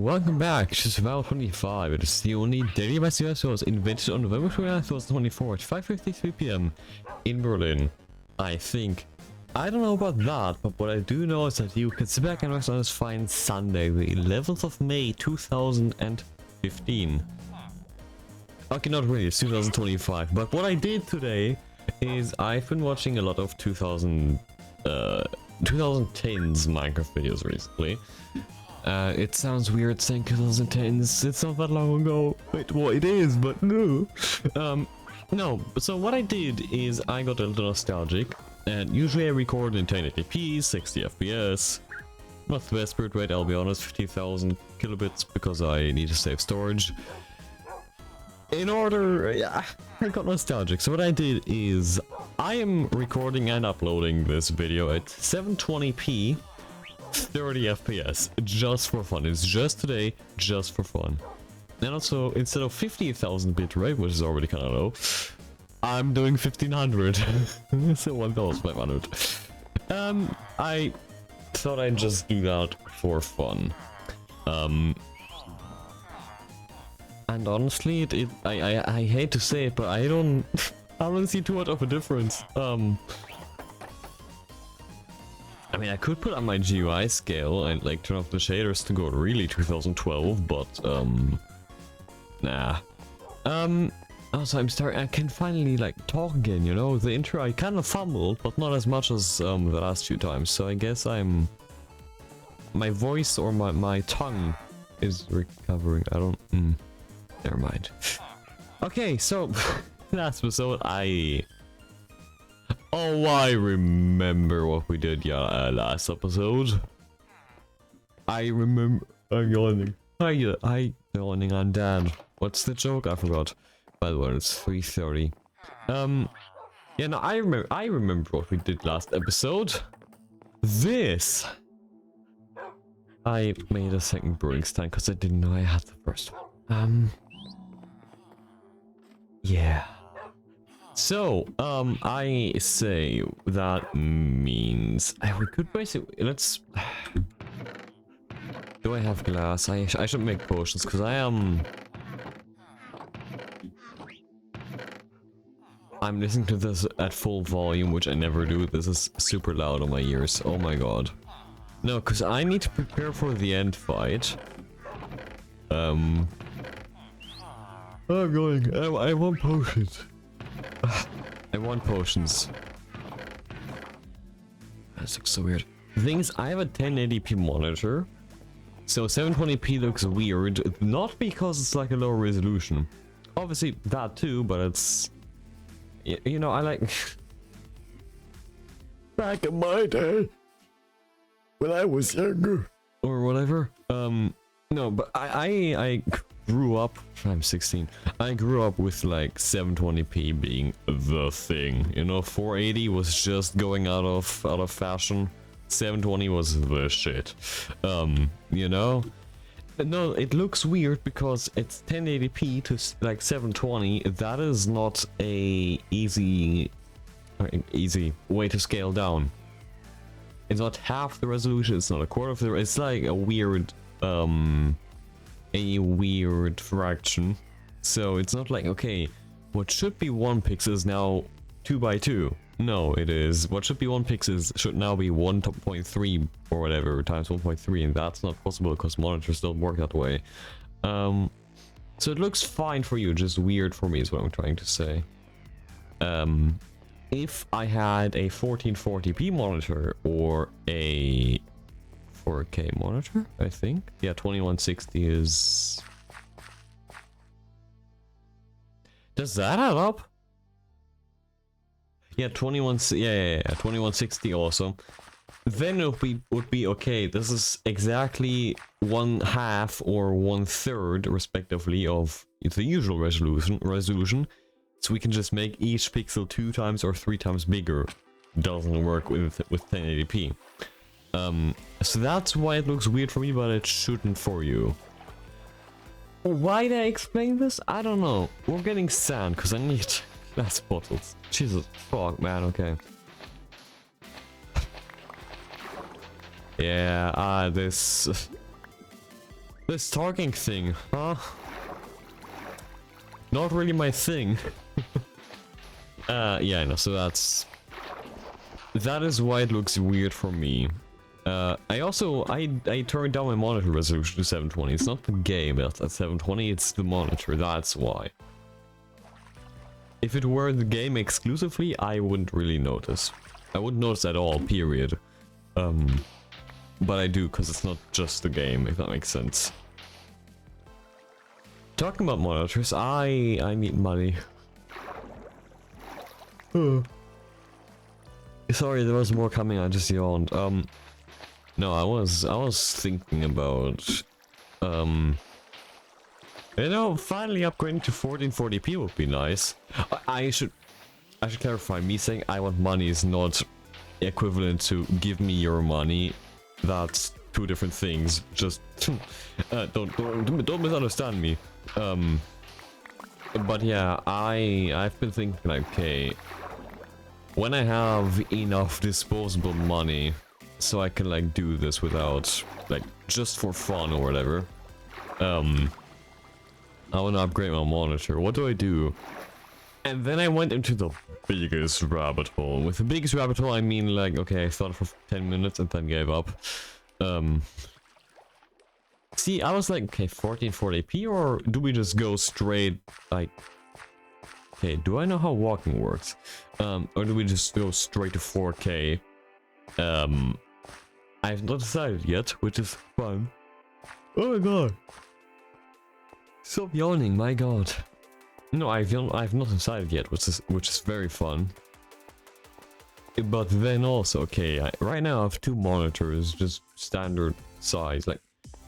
Welcome back to Survival25. It is the only daily best US was invented on November 29th, 2024 at 5:53 p.m. in Berlin. I think. I don't know about that, but what I do know is that you can sit back and rest on this fine Sunday, the 11th of May 2015. Okay, not really, it's 2025. But what I did today is I've been watching a lot of 2010s Minecraft videos recently. It sounds weird saying 2010s, it's not that long ago. Wait, well it is, but no. No, so what I did is I got a little nostalgic, and usually I record in 1080p, 60 FPS. Not the best bird rate, I'll be honest, 50,000 kilobits, because I need to save storage. In order, yeah, I got nostalgic. So what I did is I am recording and uploading this video at 720p. 30 FPS, just for fun. It's just today, just for fun. And also, instead of 50,000 bitrate, which is already kind of low, I'm doing 1500. So 1500. I thought I'd just do that for fun. And honestly, I hate to say it, but I don't see too much of a difference. I mean, I could put on my GUI scale and like turn off the shaders to go really 2012, but nah. Also, I can finally like talk again, you know. The intro I kind of fumbled, but not as much as the last few times. So I guess my voice or my tongue is recovering. I don't. Never mind. Okay, so last episode Oh, I remember what we did, last episode. I remember. I'm yawning. I yawning on dad. What's the joke? I forgot. By the way, it's 3:30. Yeah, no, I remember what we did last episode. This. I made a second brewing stand because I didn't know I had the first one. Yeah. So, I say that means we could basically let's. Do I have glass? I should make potions because I'm listening to this at full volume, which I never do. This is super loud on my ears. Oh my god. No, because I need to prepare for the end fight. I'm going. I want potions. I want potions. That looks so weird. The thing is, I have a 1080p monitor, so 720p looks weird. Not because it's like a lower resolution. Obviously that too, but it's, you know, I like back in my day when I was younger or whatever. No, but I grew up. I'm 16. I grew up with like 720p being the thing. You know, 480 was just going out of fashion. 720 was the shit. You know. No, it looks weird because it's 1080p to like 720. That is not a easy way to scale down. It's not half the resolution. It's not a quarter of the. It's like a weird fraction. So it's not like, okay, what should be 1 pixel is now 2 by 2. No, it is what should be 1 pixel should now be 1.3 or whatever times 1.3, and that's not possible because monitors don't work that way. So it looks fine for you, just weird for me is what I'm trying to say. If I had a 1440p monitor or a 4K monitor, I think. Yeah, 2160 is. Does that add up? Yeah, 2160 also. Then it would be okay. This is exactly 1/2 or 1/3 respectively of the usual resolution. So we can just make each pixel 2 times or 3 times bigger. Doesn't work with 1080p. So that's why it looks weird for me, but it shouldn't for you. Why did I explain this? I don't know. We're getting sand because I need glass bottles. Jesus fuck, man. Okay. Yeah. This This talking thing, huh? Not really my thing. Yeah, no, so that is why it looks weird for me. I turned down my monitor resolution to 720. It's not the game that's at 720, it's the monitor, that's why. If it were the game exclusively, I wouldn't really notice. I wouldn't notice at all, period. But I do, because it's not just the game, if that makes sense. Talking about monitors, I need money. Sorry, there was more coming, I just yawned. No, I was thinking about, you know, finally upgrading to 1440p would be nice. I should clarify, me saying I want money is not equivalent to give me your money. That's two different things. Just don't misunderstand me. But yeah, I've been thinking like, okay, when I have enough disposable money, so I can like do this without like just for fun or whatever. I want to upgrade my monitor. What do I do? And then I went into the biggest rabbit hole. With the biggest rabbit hole, I mean like, okay, I thought for 10 minutes and then gave up. See, I was like, okay, 1440p, or do we just go straight, like... Okay, do I know how walking works? Or do we just go straight to 4K? I've not decided yet, which is fun. Oh my god! Stop yawning, my god. No, I've not decided yet, which is very fun. But then also, okay, right now I have two monitors, just standard size. Like,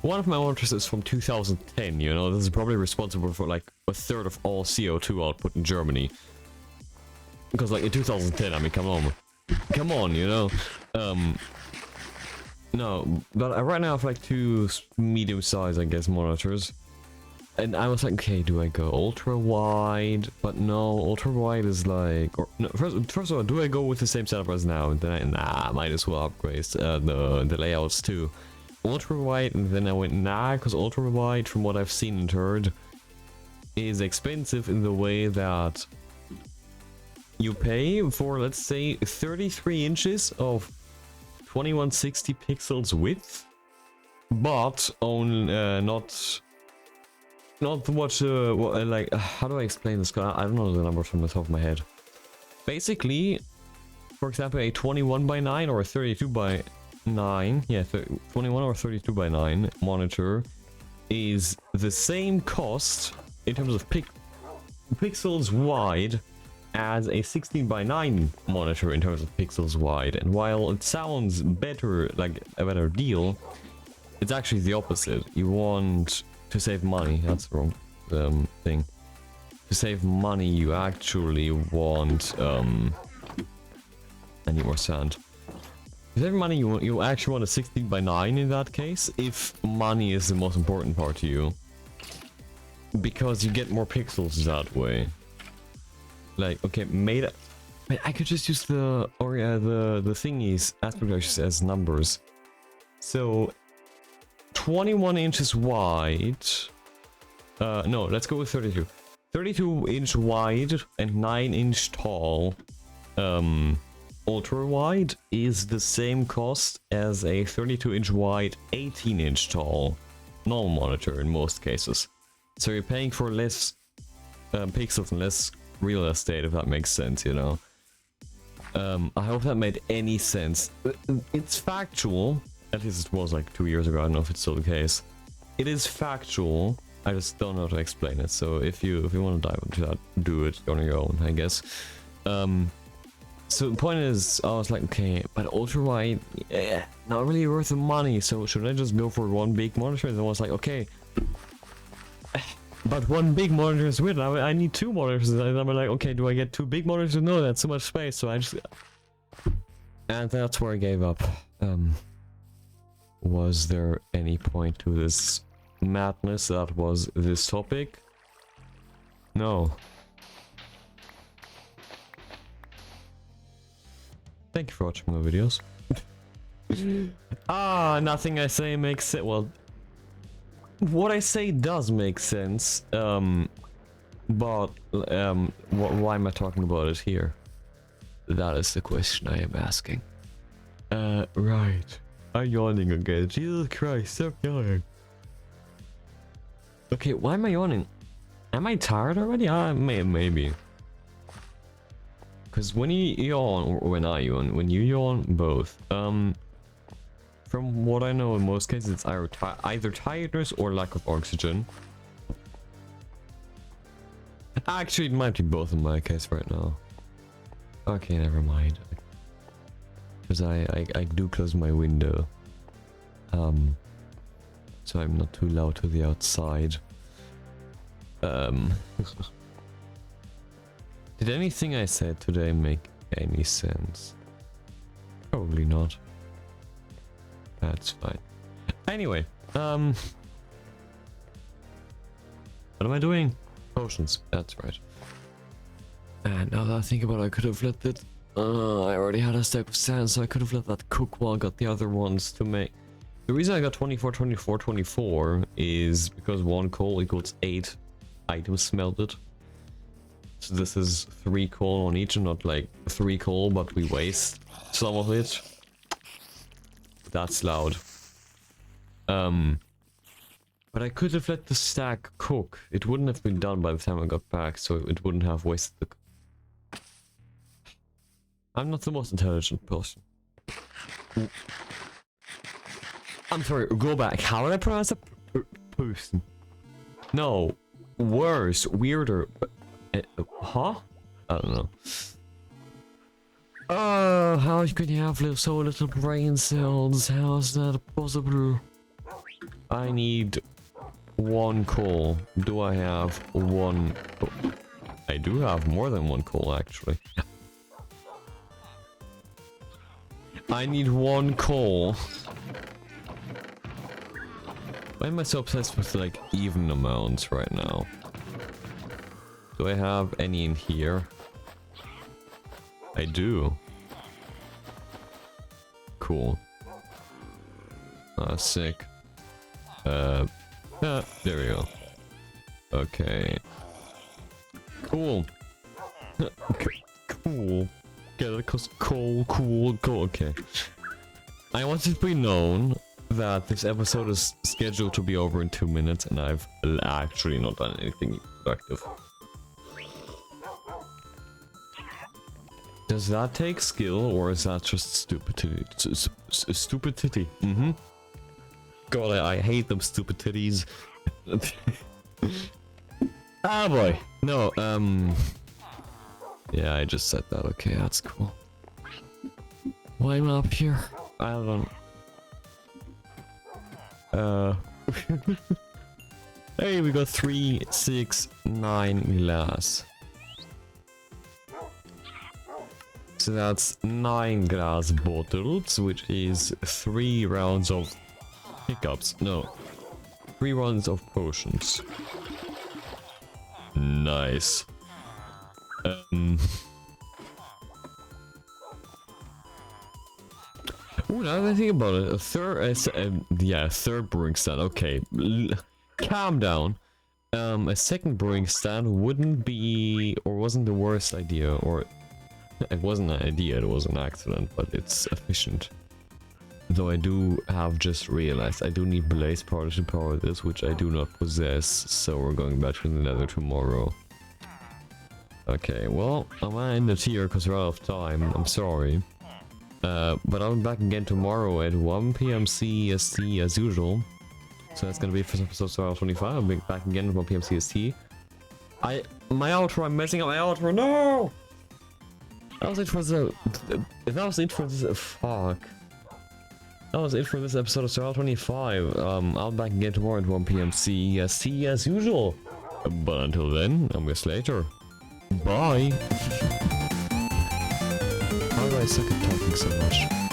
one of my monitors is from 2010, you know, this is probably responsible for like a third of all CO2 output in Germany. Because like in 2010, I mean, come on, you know. No, but right now I have like two medium-sized, I guess, monitors. And I was like, okay, do I go ultra-wide? But no, ultra-wide is like... Or, no, first of all, do I go with the same setup as now? And then I might as well upgrade the layouts too. Ultra-wide, and then I went, nah, because ultra-wide, from what I've seen and heard, is expensive in the way that you pay for, let's say, 33 inches of 2160 pixels width, but on not what like, how do I explain this? I don't know the numbers from the top of my head. Basically, for example, a 21:9 or a 32:9, yeah, 21 or 32:9 monitor is the same cost in terms of pixels wide as a 16:9 monitor in terms of pixels wide. And while it sounds better, like a better deal, it's actually the opposite. You want to save money. That's the wrong thing. To save money, you actually want I need more sand. To save money, you actually want a 16:9 in that case, if money is the most important part to you, because you get more pixels that way. Like, okay, I could just use the thingies aspect ratios as numbers. So 21 inches wide. No, let's go with 32. 32 inch wide and 9 inch tall. Ultra wide is the same cost as a 32 inch wide, 18 inch tall normal monitor in most cases. So you're paying for less pixels and less real estate, if that makes sense, you know. I hope that made any sense. It's factual. At least it was like 2 years ago. I don't know if it's still the case. It is factual. I just don't know how to explain it. So if you want to dive into that, do it on your own, I guess. So the point is, I was like, okay, but ultra wide, yeah, not really worth the money. So should I just go for one big monitor? And I was like, okay, but one big monitor is weird. I need two monitors. And I'm like, okay, do I get two big monitors? No, that's too much space. So I just, and that's where I gave up. Was there any point to this madness that was this topic? No. Thank you for watching my videos. Nothing I say makes it, well, what I say does make sense. But why am I talking about it here? That is the question I am asking. Right. I'm yawning again. Jesus Christ, stop yawning. Okay, why am I yawning? Am I tired already? Maybe. Because when you yawn, or when I yawn, when you yawn, both. From what I know, in most cases, it's either tiredness or lack of oxygen. Actually, it might be both in my case right now. Okay, never mind. Because I do close my window. So I'm not too loud to the outside. Did anything I said today make any sense? Probably not. That's fine. Anyway, what am I doing? Potions, that's right. And now that I think about it, I could have let that... I already had a stack of sand, so I could have let that cook while I got the other ones to make. The reason I got 24, 24, 24 is because 1 coal equals 8 items smelted. So this is 3 coal on each, and not like 3 coal, but we waste some of it. That's loud. But I could have let the stack cook. It wouldn't have been done by the time I got back, so it wouldn't have wasted the... I'm not the most intelligent person. I'm sorry, go back. How would I pronounce a person? No. Worse. Weirder. Huh? I don't know. How can you have so little brain cells? How is that possible? I need 1 coal. Do I have 1? Oh, I do have more than 1 coal, actually. I need 1 coal. Why am I so obsessed with like even amounts right now? Do I have any in here? I do. Cool. Sick. There we go. Okay. Cool. Okay. Cool. Yeah, that costs cool. Okay. I want it to be known that this episode is scheduled to be over in 2 minutes, and I've actually not done anything productive. Does that take skill, or is that just stupidity? Stupidity. God, I hate them stupid titties. Ah boy. No, yeah, I just said that. Okay, that's cool. Why am I up here? I don't... Hey, we got 3, 6, 9 glass. So that's 9 glass bottles, which is 3 rounds of hiccups. No, 3 rounds of potions. Nice. Ooh, now that I think about it, a third, third brewing stand. Okay, calm down. A second brewing stand wouldn't be, or wasn't the worst idea, or it wasn't an idea, it was an accident, but it's efficient. Though I do have just realized I do need blaze powder to power this, which I do not possess, so we're going back to the nether tomorrow. Okay, well, I'm gonna end it here because we're out of time, I'm sorry. But I'll be back again tomorrow at 1 PM CST as usual. So that's gonna be for episode Survival25. I'll be back again at 1 PM CST. My outro, I'm messing up my outro, no! That was it for the... That was it for this... Fuck. That was it for this episode of Survival25. I'll be back again tomorrow at 1 PM CST as usual. But until then, I'll guess later. Bye! Why do I suck at talking so much?